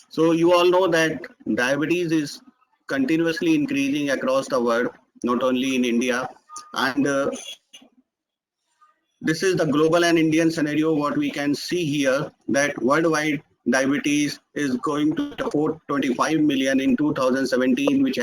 So you all know that diabetes is continuously increasing across the world, not only in India. And this is the global and Indian scenario. What we can see here that worldwide diabetes is going to 425 million in 2017, which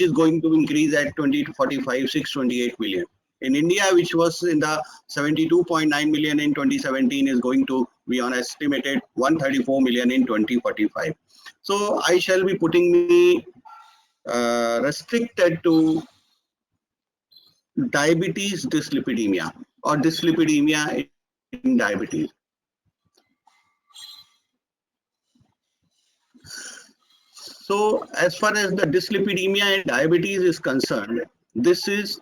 is going to increase at 2045 628 million. In India, which was in the 72.9 million in 2017, is going to be on estimated 134 million in 2045. So I shall be putting me restricted to diabetes dyslipidemia or dyslipidemia in diabetes. So as far as the dyslipidemia and diabetes is concerned, this is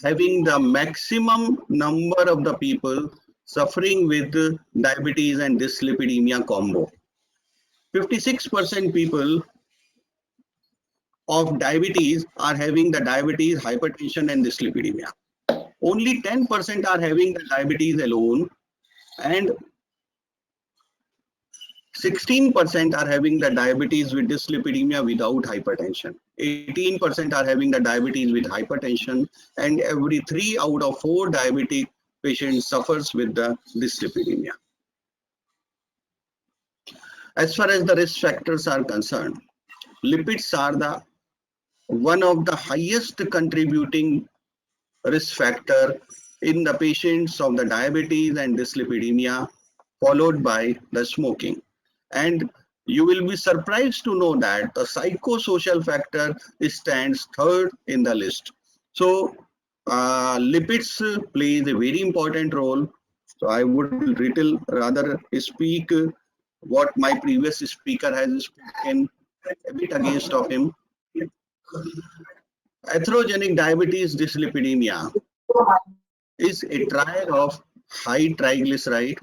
having the maximum number of the people suffering with diabetes and dyslipidemia combo. 56% people of diabetes are having the diabetes, hypertension and dyslipidemia. Only 10% are having the diabetes alone, and 16% are having the diabetes with dyslipidemia without hypertension. 18% are having the diabetes with hypertension, and every 3 out of 4 diabetic patients suffers with the dyslipidemia. As far as the risk factors are concerned, lipids are the one of the highest contributing risk factor in the patients of the diabetes and dyslipidemia, followed by the smoking. And you will be surprised to know that the psychosocial factor stands third in the list. So lipids plays a very important role. So I would rather speak what my previous speaker has spoken a bit against of him. Atherogenic diabetes dyslipidemia is a triad of high triglyceride,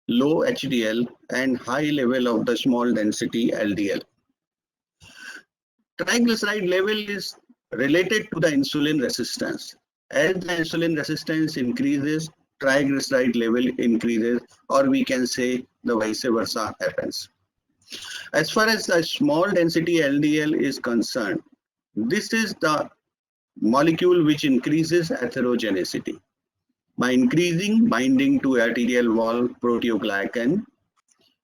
low HDL, and high level of the small density LDL. Triglyceride level is related to the insulin resistance. As the insulin resistance increases, triglyceride level increases, or we can say the vice versa happens. As far as the small density LDL is concerned, this is the molecule which increases atherogenicity by increasing binding to arterial wall proteoglycan.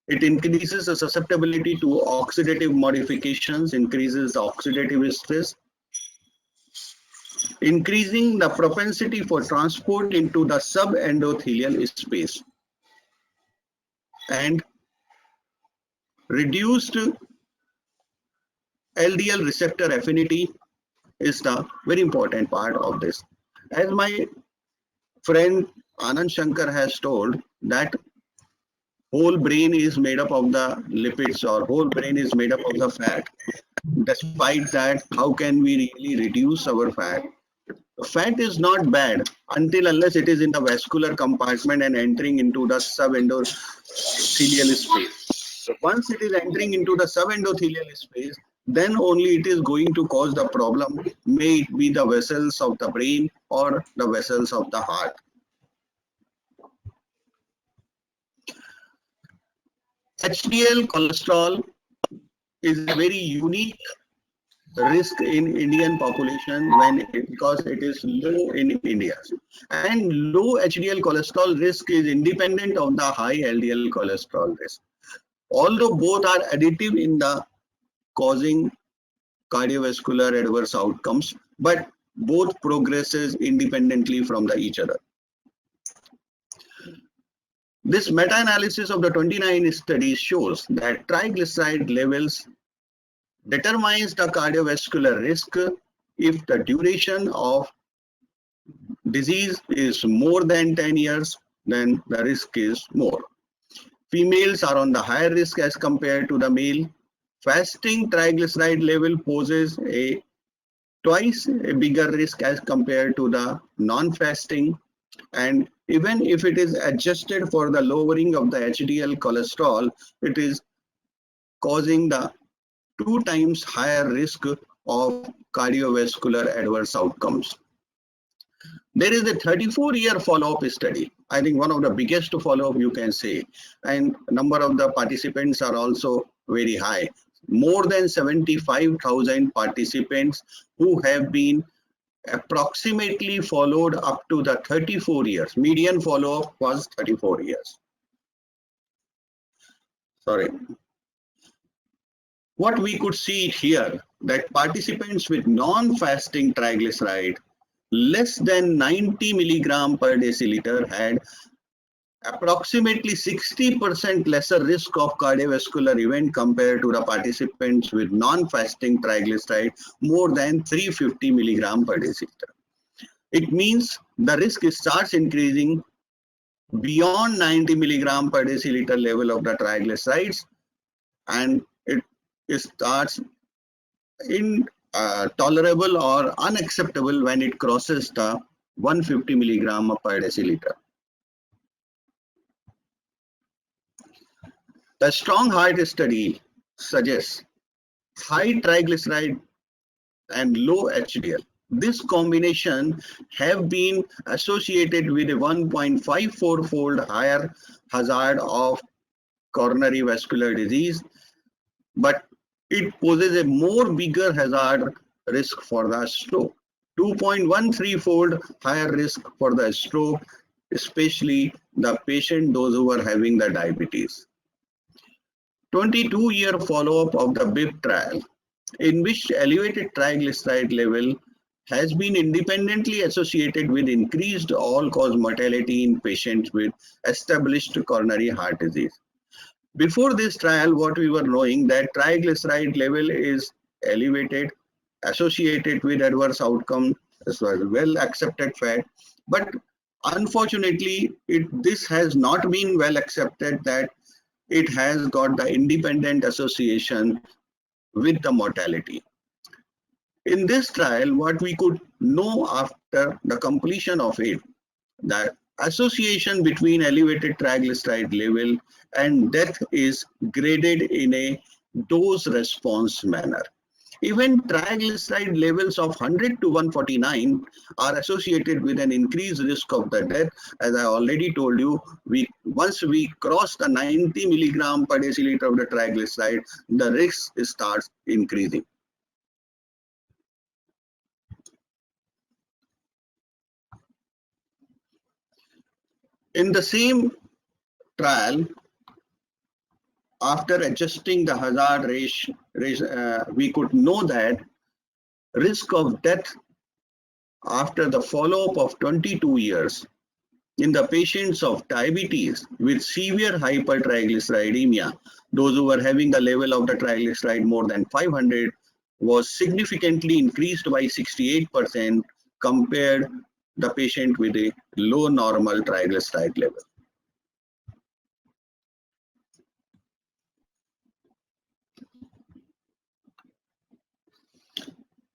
It increases the susceptibility to oxidative modifications, increases the oxidative stress, increasing the propensity for transport into the subendothelial space, and reduced LDL receptor affinity is the very important part of this. As my friend Anand Shankar has told that whole brain is made up of the lipids, or whole brain is made up of the fat. Despite that, how can we really reduce our fat? Fat is not bad unless it is in the vascular compartment and entering into the subendothelial space. So once it is entering into the subendothelial space, then only it is going to cause the problem, may it be the vessels of the brain or the vessels of the heart. HDL cholesterol is a very unique risk in Indian population because it is low in India, and low HDL cholesterol risk is independent of the high LDL cholesterol risk, although both are additive in the causing cardiovascular adverse outcomes, but both progresses independently from each other. This meta-analysis of the 29 studies shows that triglyceride levels determines the cardiovascular risk if the duration of disease is more than 10 years, then the risk is more. Females are on the higher risk as compared to the male. Fasting triglyceride level poses a twice a bigger risk as compared to the non-fasting, and even if it is adjusted for the lowering of the HDL cholesterol, it is causing the 2 times higher risk of cardiovascular adverse outcomes. There is a 34-year follow-up study, I think one of the biggest follow-up you can say, and number of the participants are also very high. More than 75,000 participants who have been approximately followed up to the 34 years. Median follow-up was 34 years. Sorry. What we could see here, that participants with non-fasting triglyceride less than 90 milligram per deciliter had approximately 60% lesser risk of cardiovascular event compared to the participants with non-fasting triglyceride more than 350 milligram per deciliter. It means the risk starts increasing beyond 90 milligram per deciliter level of the triglycerides, and it starts intolerable or unacceptable when it crosses the 150 milligram per deciliter. The Strong Heart study suggests high triglyceride and low HDL. This combination have been associated with a 1.54-fold higher hazard of coronary vascular disease, but it poses a more bigger hazard risk for the stroke. 2.13-fold higher risk for the stroke, especially the patient, those who are having the diabetes. 22-year follow-up of the BIP trial, in which elevated triglyceride level has been independently associated with increased all-cause mortality in patients with established coronary heart disease. Before this trial, what we were knowing that triglyceride level is elevated, associated with adverse outcome as well, well accepted fact, but unfortunately, this has not been well accepted that it has got the independent association with the mortality. In this trial, what we could know after the completion of it, that association between elevated triglyceride level and death is graded in a dose response manner. Even triglyceride levels of 100 to 149 are associated with an increased risk of the death. As I already told you, once we cross the 90 milligram per deciliter of the triglyceride, the risk starts increasing. In the same trial, after adjusting the hazard ratio, we could know that risk of death after the follow-up of 22 years in the patients of diabetes with severe hypertriglyceridemia, those who were having a level of the triglyceride more than 500, was significantly increased by 68% compared the patient with a low normal triglyceride level.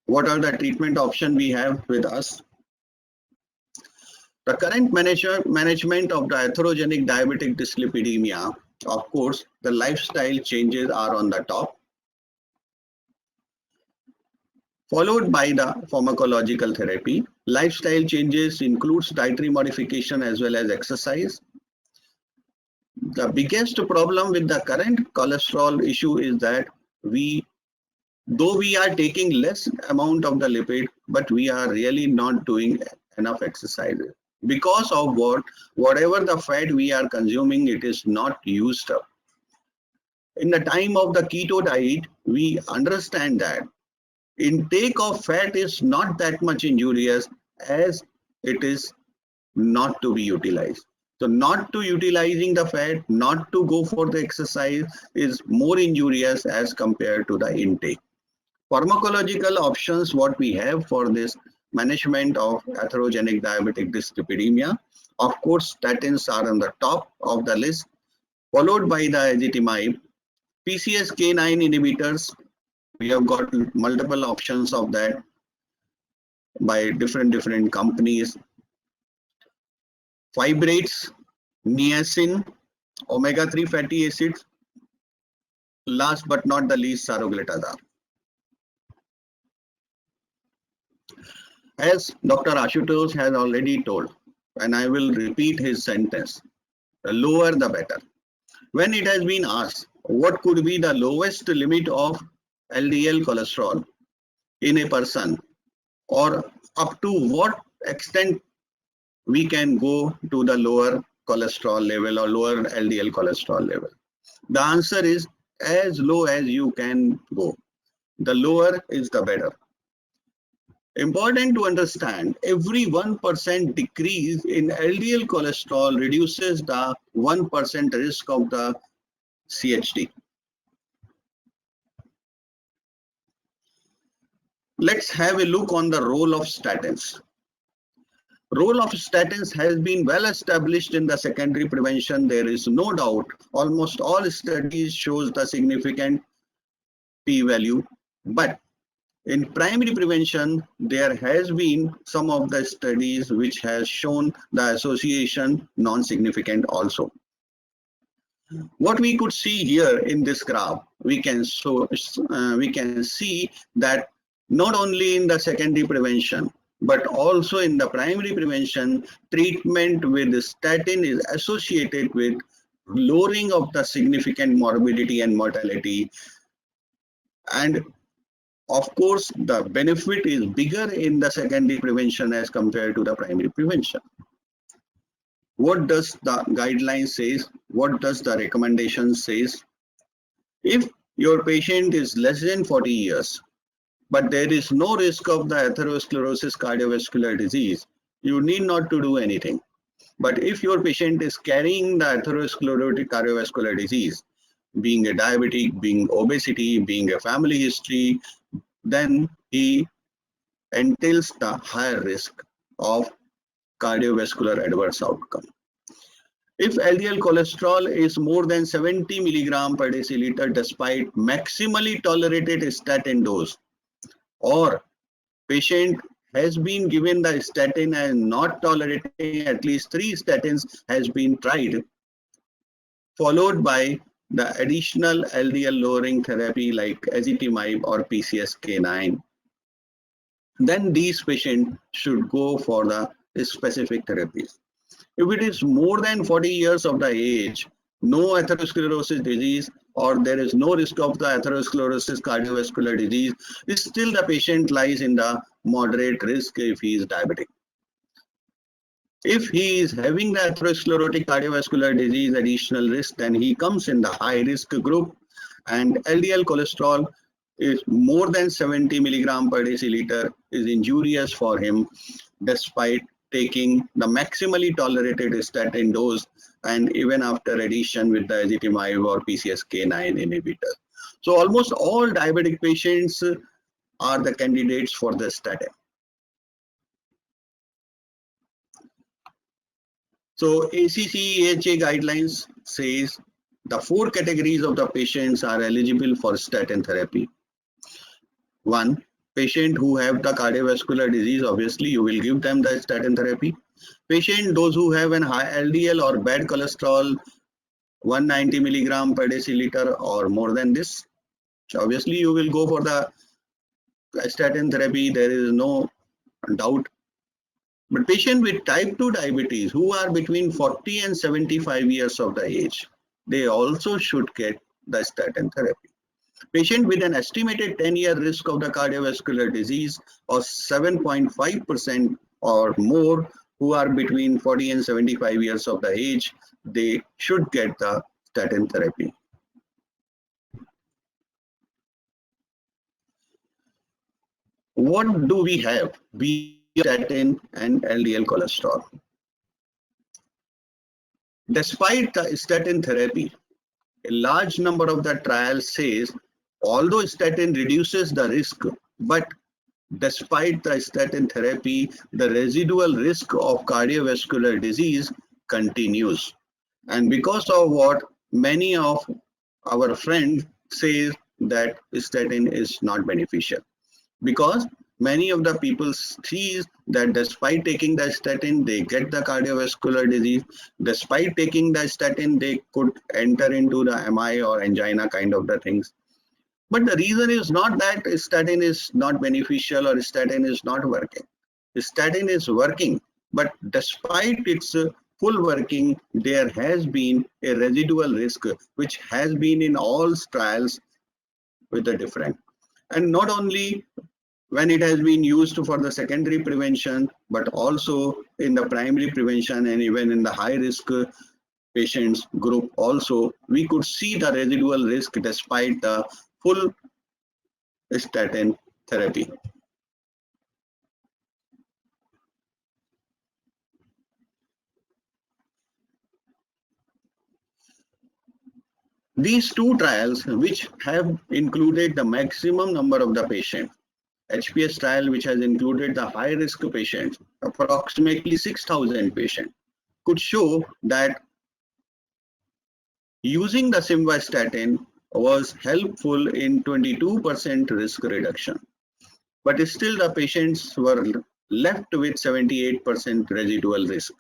What are the treatment options we have with us? The current management of the atherogenic diabetic dyslipidemia, of course, the lifestyle changes are on the top, followed by the pharmacological therapy. Lifestyle changes includes dietary modification as well as exercise. The biggest problem with the current cholesterol issue is that though we are taking less amount of the lipid, but we are really not doing enough exercises. Because of whatever the fat we are consuming, it is not used up. In the time of the keto diet, we understand that intake of fat is not that much injurious as it is not to be utilized. So not to utilizing the fat, not to go for the exercise is more injurious as compared to the intake. Pharmacological options, what we have for this management of atherogenic diabetic dyslipidemia, of course, statins are on the top of the list, followed by the ezetimibe. PCSK9 inhibitors, we have got multiple options of that by different companies. Fibrates, niacin, omega-3 fatty acids, last but not the least, saroglitazar. As Dr. Ashutosh has already told, and I will repeat his sentence, the lower the better. When it has been asked, what could be the lowest limit of LDL cholesterol in a person, or up to what extent we can go to the lower cholesterol level or lower LDL cholesterol level. The answer is as low as you can go. The lower is the better. Important to understand, every 1% decrease in LDL cholesterol reduces the 1% risk of the CHD. Let's have a look on the role of statins. Role of statins has been well established in the secondary prevention. There is no doubt. Almost all studies shows the significant p-value, but in primary prevention, there has been some of the studies which has shown the association non-significant also. What we could see here in this graph, we can see that not only in the secondary prevention, but also in the primary prevention, treatment with statin is associated with lowering of the significant morbidity and mortality. And of course, the benefit is bigger in the secondary prevention as compared to the primary prevention. What does the guideline says? What does the recommendation says? If your patient is less than 40 years, but there is no risk of the atherosclerosis cardiovascular disease, you need not to do anything. But if your patient is carrying the atherosclerotic cardiovascular disease, being a diabetic, being obesity, being a family history, then he entails the higher risk of cardiovascular adverse outcome. If LDL cholesterol is more than 70 milligram per deciliter despite maximally tolerated statin dose, or patient has been given the statin and not tolerating, at least 3 statins has been tried, followed by the additional LDL lowering therapy like ezetimibe or PCSK9, then these patients should go for the specific therapies. If it is more than 40 years of the age, no atherosclerosis disease, or there is no risk of the atherosclerosis cardiovascular disease, still the patient lies in the moderate risk if he is diabetic. If he is having the atherosclerotic cardiovascular disease additional risk, then he comes in the high risk group, and LDL cholesterol is more than 70 milligram per deciliter is injurious for him despite taking the maximally tolerated statin dose and even after addition with the ezetimibe or PCSK9 inhibitor. So almost all diabetic patients are the candidates for the statin. So ACC/AHA guidelines says the 4 categories of the patients are eligible for statin therapy. 1, patient who have the cardiovascular disease, obviously you will give them the statin therapy. Patient, those who have an high LDL or bad cholesterol, 190 milligram per deciliter or more than this, so obviously you will go for the statin therapy, there is no doubt. But patient with type 2 diabetes who are between 40 and 75 years of the age, they also should get the statin therapy. Patient with an estimated 10-year risk of the cardiovascular disease of 7.5% or more who are between 40 and 75 years of the age, they should get the statin therapy. What do we have? Statin and LDL cholesterol. Despite the statin therapy, a large number of the trials says although statin reduces the risk, but despite the statin therapy, the residual risk of cardiovascular disease continues. And because of what many of our friends say that statin is not beneficial, because many of the people see that despite taking the statin, they get the cardiovascular disease. Despite taking the statin, they could enter into the MI or angina kind of the things. But the reason is not that statin is not beneficial or statin is not working. Statin is working, but despite its full working, there has been a residual risk which has been in all trials with the different. And not only when it has been used for the secondary prevention, but also in the primary prevention and even in the high risk patients group also, we could see the residual risk despite the full statin therapy. These two trials, which have included the maximum number of the patients, HPS trial, which has included the high risk patients, approximately 6,000 patients, could show that using the simvastatin was helpful in 22% risk reduction. But still the patients were left with 78% residual risk.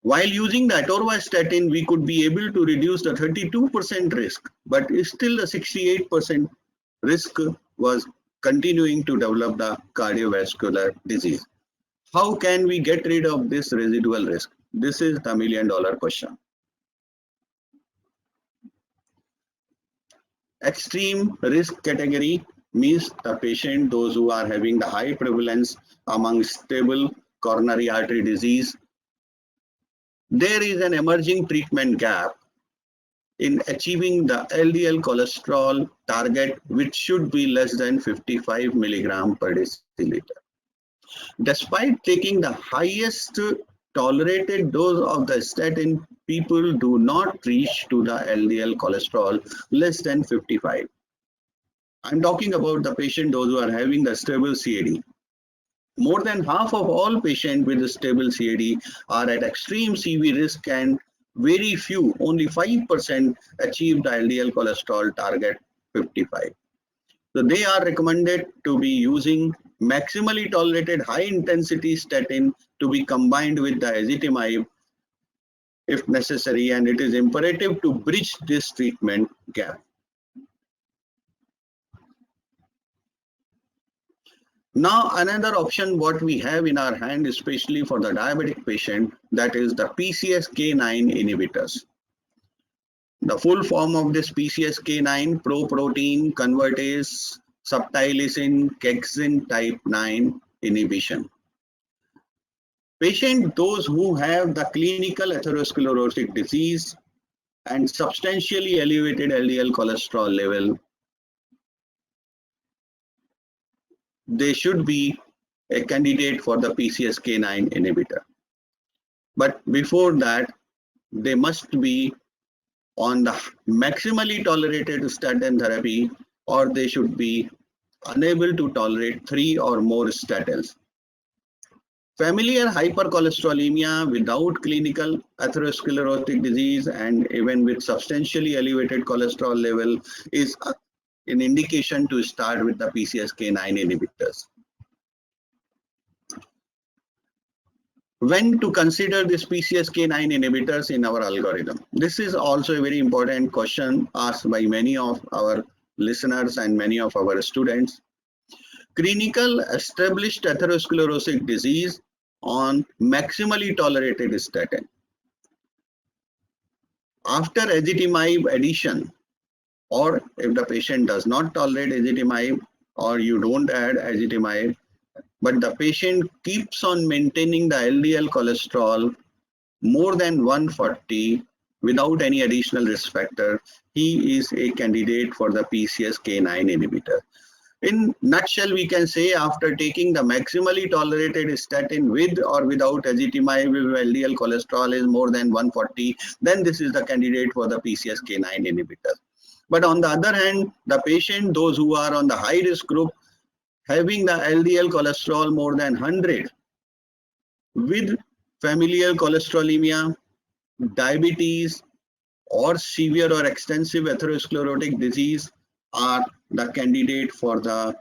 While using the atorvastatin, we could be able to reduce the 32% risk, but still the 68% risk was continuing to develop the cardiovascular disease. How can we get rid of this residual risk? This is the million-dollar question. Extreme risk category means the patient, those who are having the high prevalence among stable coronary artery disease. There is an emerging treatment gap in achieving the LDL cholesterol target, which should be less than 55 milligram per deciliter. Despite taking the highest tolerated dose of the statin, people do not reach to the LDL cholesterol less than 55. I'm talking about the patient, those who are having the stable CAD. More than half of all patients with a stable CAD are at extreme CV risk, and very few, only 5%, achieve the LDL cholesterol target 55. So they are recommended to be using maximally tolerated high intensity statin to be combined with the ezetimibe if necessary, and it is imperative to bridge this treatment gap. Now another option what we have in our hand, especially for the diabetic patient, that is the PCSK9 inhibitors. The full form of this PCSK9, proprotein convertase subtilisin kexin type 9 inhibition. Patient, those who have the clinical atherosclerotic disease and substantially elevated LDL cholesterol level, they should be a candidate for the PCSK9 inhibitor. But before that, they must be on the maximally tolerated statin therapy, or they should be unable to tolerate 3 or more statins. Familiar hypercholesterolemia without clinical atherosclerotic disease and even with substantially elevated cholesterol level is an indication to start with the PCSK9 inhibitors. When to consider this PCSK9 inhibitors in our algorithm? This is also a very important question asked by many of our listeners and many of our students. Clinical established atherosclerotic disease on maximally tolerated statin. After ezetimibe addition, or if the patient does not tolerate ezetimibe or you don't add ezetimibe, but the patient keeps on maintaining the LDL cholesterol more than 140 without any additional risk factor, he is a candidate for the PCSK9 inhibitor. In nutshell, we can say after taking the maximally tolerated statin with or without ezetimibe, if LDL cholesterol is more than 140, then this is the candidate for the PCSK9 inhibitor. But on the other hand, the patient, those who are on the high risk group, having the LDL cholesterol more than 100 with familial cholesterolemia, diabetes, or severe or extensive atherosclerotic disease are the candidate for the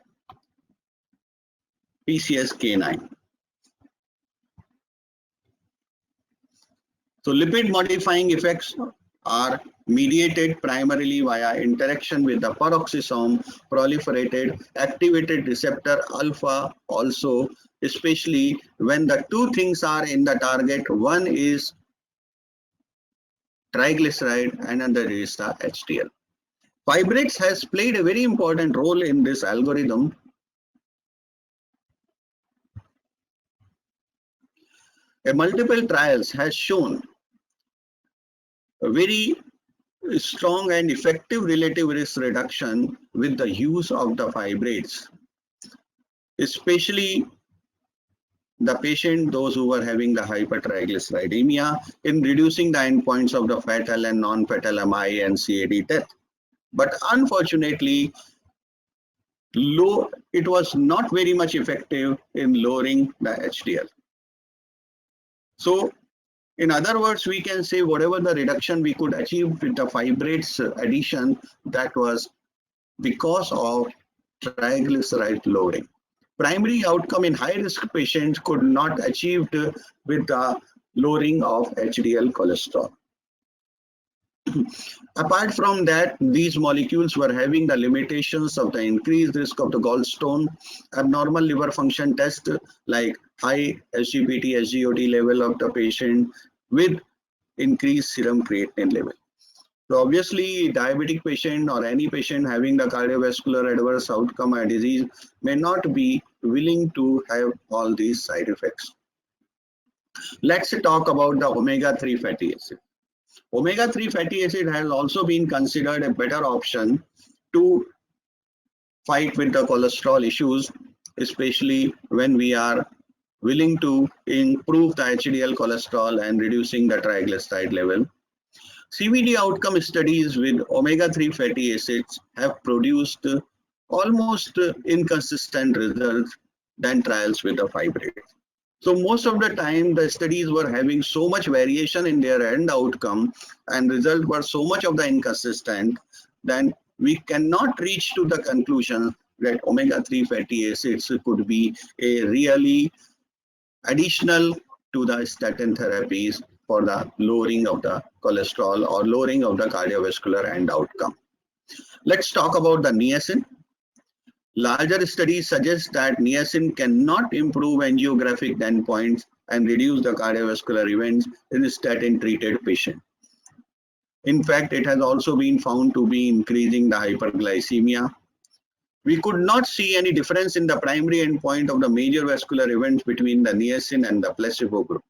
PCSK9. So lipid modifying effects are mediated primarily via interaction with the peroxisome proliferated activated receptor alpha, also especially when the two things are in the target. One is triglyceride and another is the HDL. Fibrates has played a very important role in this algorithm. A multiple trials has shown a very strong and effective relative risk reduction with the use of the fibrates, especially the patient, those who were having the hypertriglyceridemia, in reducing the endpoints of the fatal and non-fatal MI and CAD death. But unfortunately, it was not very much effective in lowering the HDL. So in other words, we can say whatever the reduction we could achieve with the fibrates addition, that was because of triglyceride lowering. Primary outcome in high-risk patients could not achieved with the lowering of HDL cholesterol. Apart from that, these molecules were having the limitations of the increased risk of the gallstone, abnormal liver function test like high SGPT, SGOT level of the patient with increased serum creatinine level. So obviously, diabetic patient or any patient having the cardiovascular adverse outcome or disease may not be willing to have all these side effects. Let's talk about the omega-3 fatty acid. Omega-3 fatty acid has also been considered a better option to fight with the cholesterol issues, especially when we are willing to improve the HDL cholesterol and reducing the triglyceride level. CVD outcome studies with omega-3 fatty acids have produced almost inconsistent results than trials with the fibrates. So most of the time the studies were having so much variation in their end outcome and results were so much of the inconsistent, then we cannot reach to the conclusion that omega-3 fatty acids could be a really additional to the statin therapies for the lowering of the cholesterol or lowering of the cardiovascular end outcome. Let's talk about the niacin. Larger studies suggest that niacin cannot improve angiographic endpoints and reduce the cardiovascular events in statin treated patients. In fact, it has also been found to be increasing the hyperglycemia. We could not see any difference in the primary endpoint of the major vascular events between the niacin and the placebo group.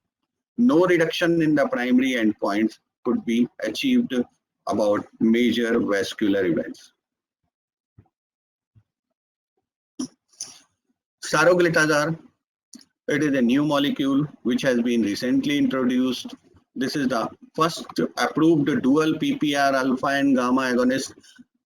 No reduction in the primary endpoints could be achieved about major vascular events. Saroglitazar, it is a new molecule which has been recently introduced. This is the first approved dual PPAR alpha and gamma agonist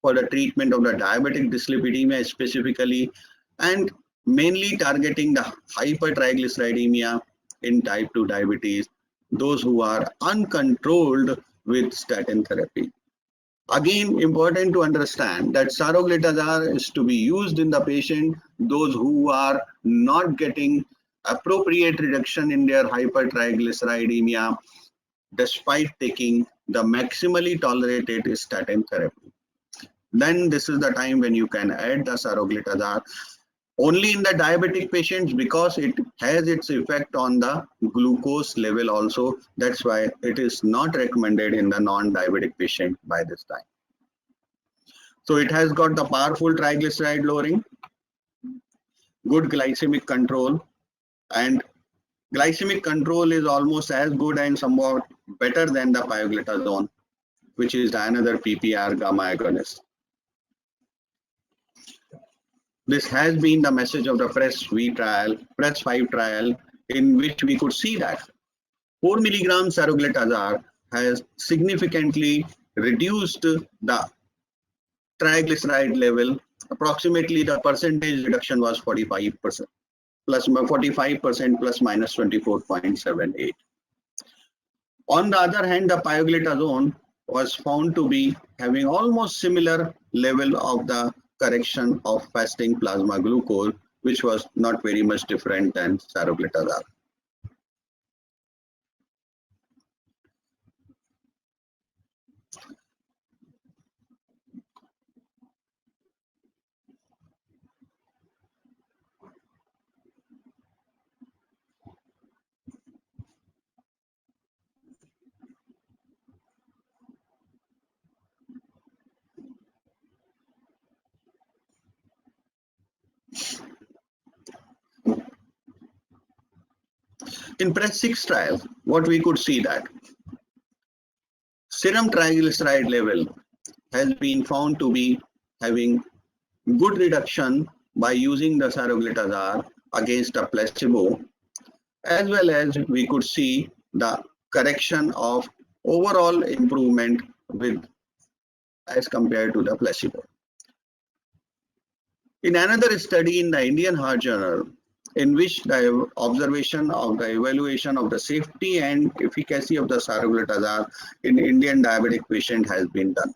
for the treatment of the diabetic dyslipidemia specifically, and mainly targeting the hypertriglyceridemia in type 2 diabetes, those who are uncontrolled with statin therapy. Again, important to understand that saroglitazar is to be used in the patient, those who are not getting appropriate reduction in their hypertriglyceridemia despite taking the maximally tolerated statin therapy. Then this is the time when you can add the saroglitazar only in the diabetic patients because it has its effect on the glucose level also. That's why it is not recommended in the non-diabetic patient by this time. So it has got the powerful triglyceride lowering, good glycemic control, and glycemic control is almost as good and somewhat better than the pioglitazone, which is another PPAR gamma agonist. This has been the message of the PRESS-5 trial, in which we could see that 4 milligrams saroglitazar has significantly reduced the triglyceride level. Approximately the percentage reduction was 45%, plus 45% plus minus 24.78. On the other hand, the pioglitazone was found to be having almost similar level of the correction of fasting plasma glucose, which was not very much different than saroglitazar. In PRES-6 trial, what we could see that serum triglyceride level has been found to be having good reduction by using the saroglitazar against a placebo, as well as we could see the correction of overall improvement with as compared to the placebo. In another study in the Indian Heart Journal, in which the observation of the evaluation of the safety and efficacy of the saroglitazar in Indian diabetic patient has been done.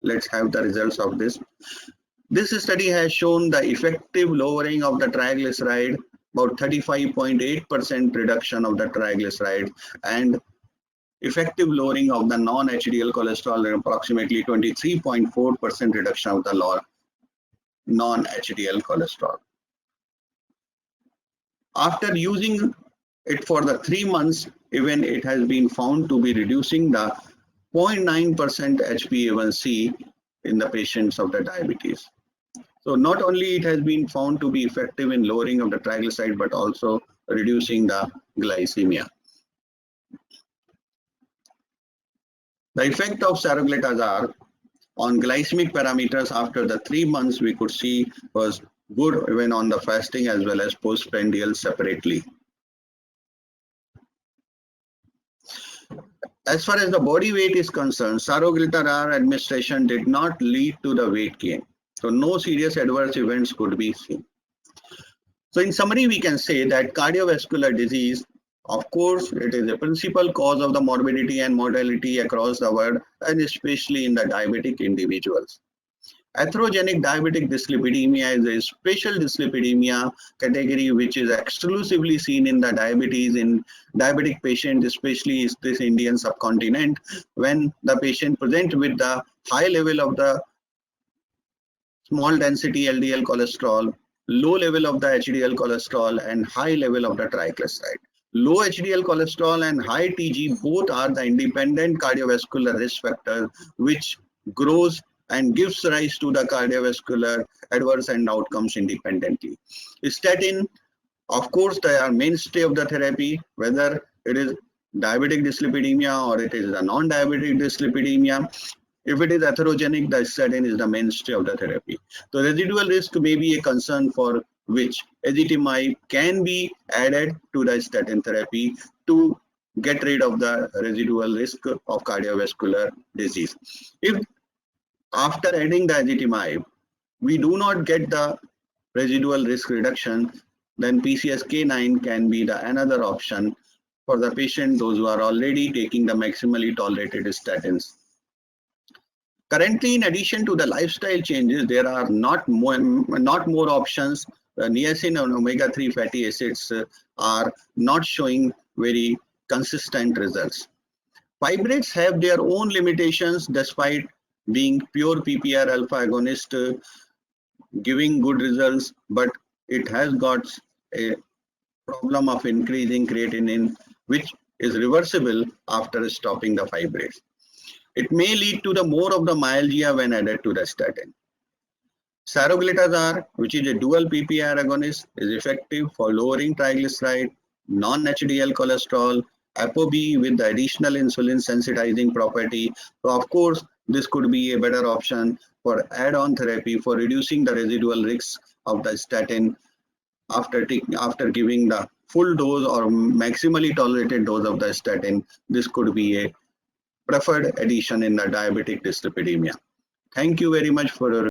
Let's have the results of this. This study has shown the effective lowering of the triglyceride, about 35.8% reduction of the triglyceride, and effective lowering of the non-HDL cholesterol, approximately 23.4% reduction of the non-HDL cholesterol. After using it for the 3 months, even it has been found to be reducing the 0.9% HbA1c in the patients of the diabetes. So not only it has been found to be effective in lowering of the triglyceride, but also reducing the glycemia. The effect of saroglitazar on glycemic parameters after the 3 months we could see was good even on the fasting as well as postprandial separately. As far as the body weight is concerned, saroglitazar administration did not lead to the weight gain. So no serious adverse events could be seen. So in summary, we can say that cardiovascular disease, of course, it is a principal cause of the morbidity and mortality across the world, and especially in the diabetic individuals. Atherogenic diabetic dyslipidemia is a special dyslipidemia category which is exclusively seen in the diabetes in diabetic patient, especially in this Indian subcontinent, when the patient present with the high level of the small density LDL cholesterol, low level of the HDL cholesterol, and high level of the triglyceride. Low HDL cholesterol and high TG both are the independent cardiovascular risk factors which grows and gives rise to the cardiovascular adverse and outcomes independently. Statin, of course, they are mainstay of the therapy, whether it is diabetic dyslipidemia or it is a non-diabetic dyslipidemia. If it is atherogenic, the statin is the mainstay of the therapy. The residual risk may be a concern for which ezetimibe can be added to the statin therapy to get rid of the residual risk of cardiovascular disease. If after adding the ezetimibe, we do not get the residual risk reduction, then PCSK9 can be the another option for the patient, those who are already taking the maximally tolerated statins. Currently, in addition to the lifestyle changes, there are not more options. Niacin and omega-3 fatty acids are not showing very consistent results. Fibrates have their own limitations despite being pure PPR alpha agonist, giving good results, but it has got a problem of increasing creatinine, which is reversible after stopping the fibrates. It may lead to the more of the myalgia when added to the statin. Saroglitazar, which is a dual PPR agonist, is effective for lowering triglyceride, non-HDL cholesterol, ApoB with the additional insulin sensitizing property. So of course, this could be a better option for add-on therapy for reducing the residual risks of the statin after giving the full dose or maximally tolerated dose of the statin. This could be a preferred addition in the diabetic dyslipidemia. Thank you very much for your